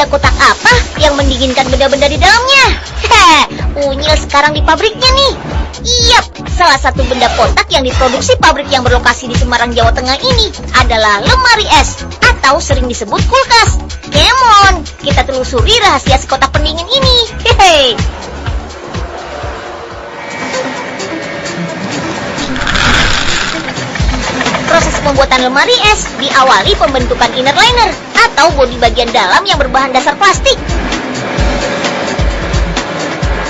Benda kotak apa yang mendinginkan benda-benda di dalamnya? Unyil sekarang di pabriknya nih. Iyap, salah satu benda kotak yang diproduksi pabrik yang berlokasi di Semarang, Jawa Tengah ini adalah lemari es atau sering disebut kulkas. Come on, kita telusuri rahasia si kotak pendingin ini. Hehe. Proses pembuatan lemari es diawali pembentukan inner liner atau bodi bagian dalam yang berbahan dasar plastik.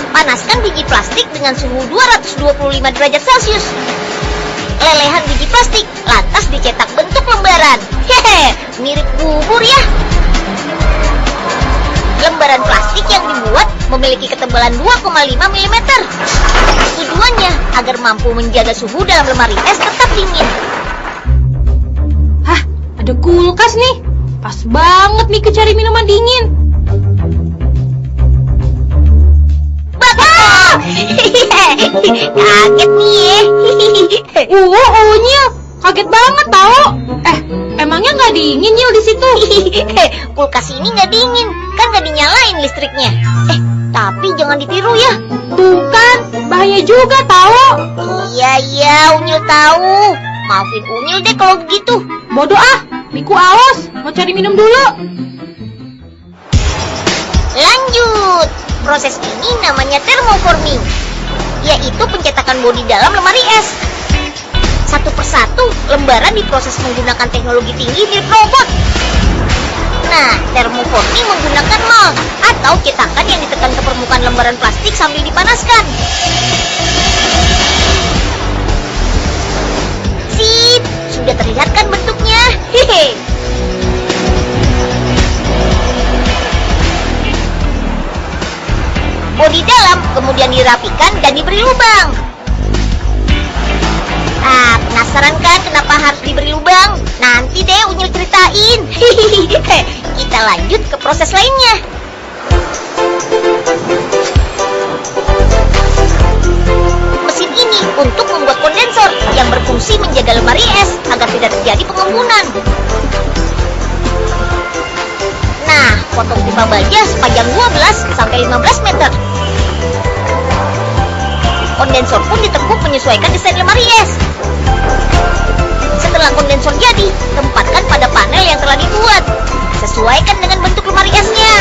Panaskan biji plastik dengan suhu 225 derajat Celcius. Lelehan biji plastik lantas dicetak bentuk lembaran. Hehe, mirip bubur ya. Lembaran plastik yang dibuat memiliki ketebalan 2,5 mm. Tujuannya agar mampu menjaga suhu dalam lemari es tetap dingin. Hah, ada kulkas nih. Pas banget Mika cari minuman dingin. Kaget nih Unyil, kaget banget tau. Emangnya nggak dingin Nyil di situ? Kulkas ini nggak dingin, kan nggak dinyalain listriknya. Tapi jangan ditiru ya. Tuh kan, bahaya juga tau. Iya, Unyil tahu. Maafin Unyil deh kalau begitu. Bodoh ah, Miku awas, mau cari minum dulu. Lanjut. Proses ini namanya thermoforming, yaitu pencetakan bodi dalam lemari es. Satu persatu, lembaran diproses menggunakan teknologi tinggi mirip robot. Nah, thermoforming menggunakan mold atau cetakan yang ditekan ke permukaan lembaran plastik sambil dipanaskan. Sip, sudah terlihat kan bentuknya? Hehe. Bodi dalam kemudian dirapikan dan diberi lubang. Penasaran kan kenapa harus diberi lubang? Nanti deh Unyil ceritain. Kita lanjut ke proses lainnya. Mesin ini untuk membuat kondensor yang berfungsi menjaga lemari es agar tidak terjadi pengembunan. Nah, potong pipa baja sepanjang 12-15 meter. Kondensor pun ditekuk menyesuaikan desain lemari es. Setelah kondensor jadi, tempatkan pada panel yang telah dibuat. Sesuaikan dengan bentuk lemari esnya.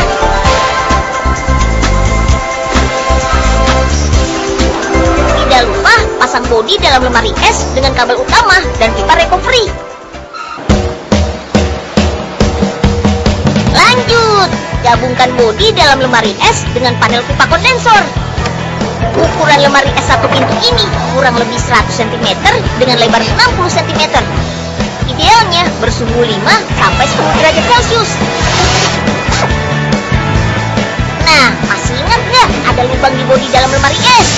Tidak lupa pasang bodi dalam lemari es dengan kabel utama dan pipa recovery. Lanjut, gabungkan bodi dalam lemari es dengan panel pipa kondensor. Ukuran lemari es satu pintu ini kurang lebih 100 cm dengan lebar 60 cm. Idealnya bersuhu 5-10 derajat Celcius. Nah, masih ingat nggak ada lubang di bodi dalam lemari es?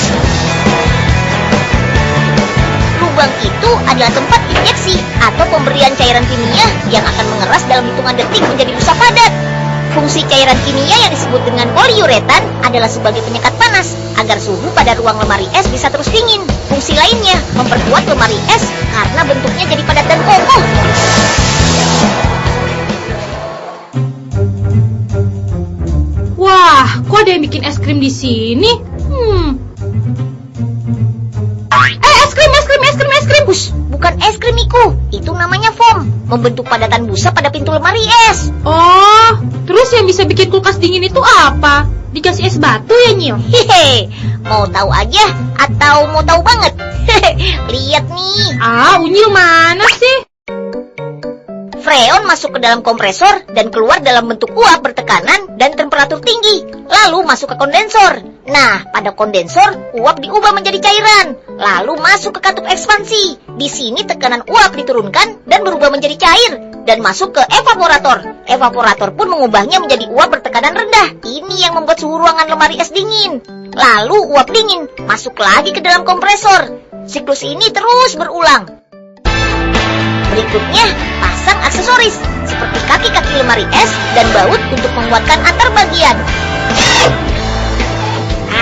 Lubang itu adalah tempat injeksi atau pemberian cairan kimia yang akan mengeras dalam hitungan detik menjadi busa padat. Fungsi cairan kimia yang disebut dengan poliuretan adalah sebagai penyekat panas agar suhu pada ruang lemari es bisa terus dingin. Fungsi lainnya memperkuat lemari es karena bentuknya jadi padat dan kokoh. Wah, kok ada yang bikin es krim di sini? Es krim. Hush, bukan es krim Miku, itu namanya foam, membentuk padatan busa pada pintu lemari es. Oh, terus yang bisa bikin kulkas dingin itu apa? Dikasih es batu ya Nyil? Hehe, mau tahu aja atau mau tahu banget? Lihat nih. Unyil mana sih? Freon masuk ke dalam kompresor dan keluar dalam bentuk uap bertekanan dan temperatur tinggi, lalu masuk ke kondensor. Nah, pada kondensor, uap diubah menjadi cairan, lalu masuk ke katup ekspansi. Di sini tekanan uap diturunkan dan berubah menjadi cair, dan masuk ke evaporator. Evaporator pun mengubahnya menjadi uap bertekanan rendah. Ini yang membuat suhu ruangan lemari es dingin. Lalu uap dingin masuk lagi ke dalam kompresor. Siklus ini terus berulang. Berikutnya, pasang aksesoris seperti kaki-kaki lemari es dan baut untuk menguatkan antar bagian.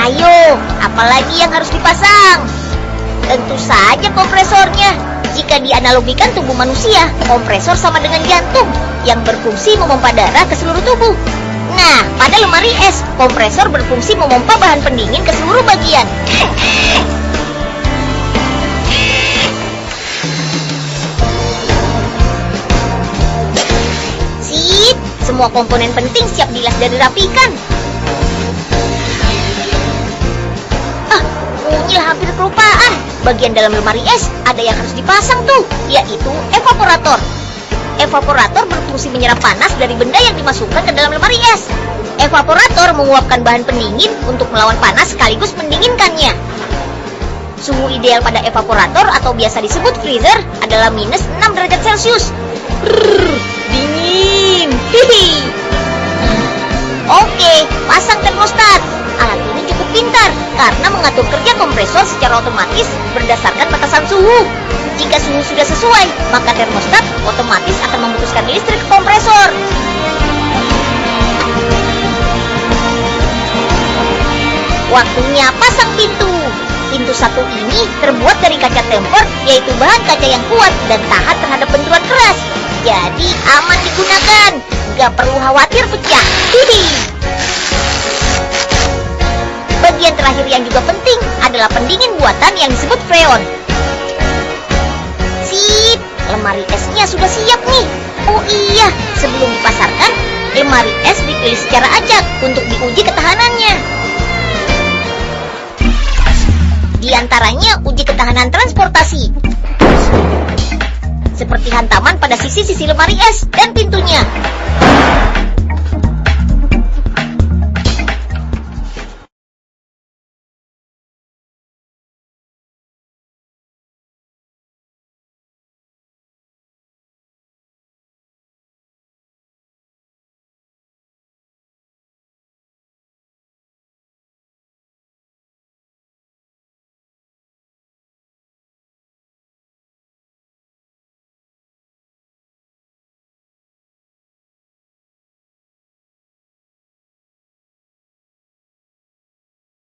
Ayo, apalagi yang harus dipasang? Tentu saja kompresornya. Jika dianalogikan tubuh manusia, kompresor sama dengan jantung yang berfungsi memompa darah ke seluruh tubuh. Nah, pada lemari es, kompresor berfungsi memompa bahan pendingin ke seluruh bagian. Sip, semua komponen penting siap dilas dan dirapikan. Hampir kelupaan. Bagian dalam lemari es ada yang harus dipasang tuh, yaitu evaporator. Evaporator berfungsi menyerap panas dari benda yang dimasukkan ke dalam lemari es. Evaporator menguapkan bahan pendingin untuk melawan panas sekaligus mendinginkannya. Suhu ideal pada evaporator atau biasa disebut freezer adalah minus 6 derajat Celcius. Dingin. Hihi. Oke, pasang termostat. Alat ini cukup pintar karena mengatur kerja kompresor secara otomatis berdasarkan batasan suhu. Jika suhu sudah sesuai, maka termostat otomatis akan memutuskan listrik ke kompresor. Waktunya pasang pintu. Pintu satu ini terbuat dari kaca temper, yaitu bahan kaca yang kuat dan tahan terhadap benturan keras. Jadi aman digunakan, gak perlu khawatir pecah. Hihi. Bagian terakhir yang juga penting adalah pendingin buatan yang disebut freon. Sip, lemari esnya sudah siap nih. Oh iya, sebelum dipasarkan, lemari es dipilih secara acak untuk diuji ketahanannya. Di antaranya uji ketahanan transportasi, seperti hantaman pada sisi-sisi lemari es dan pintunya.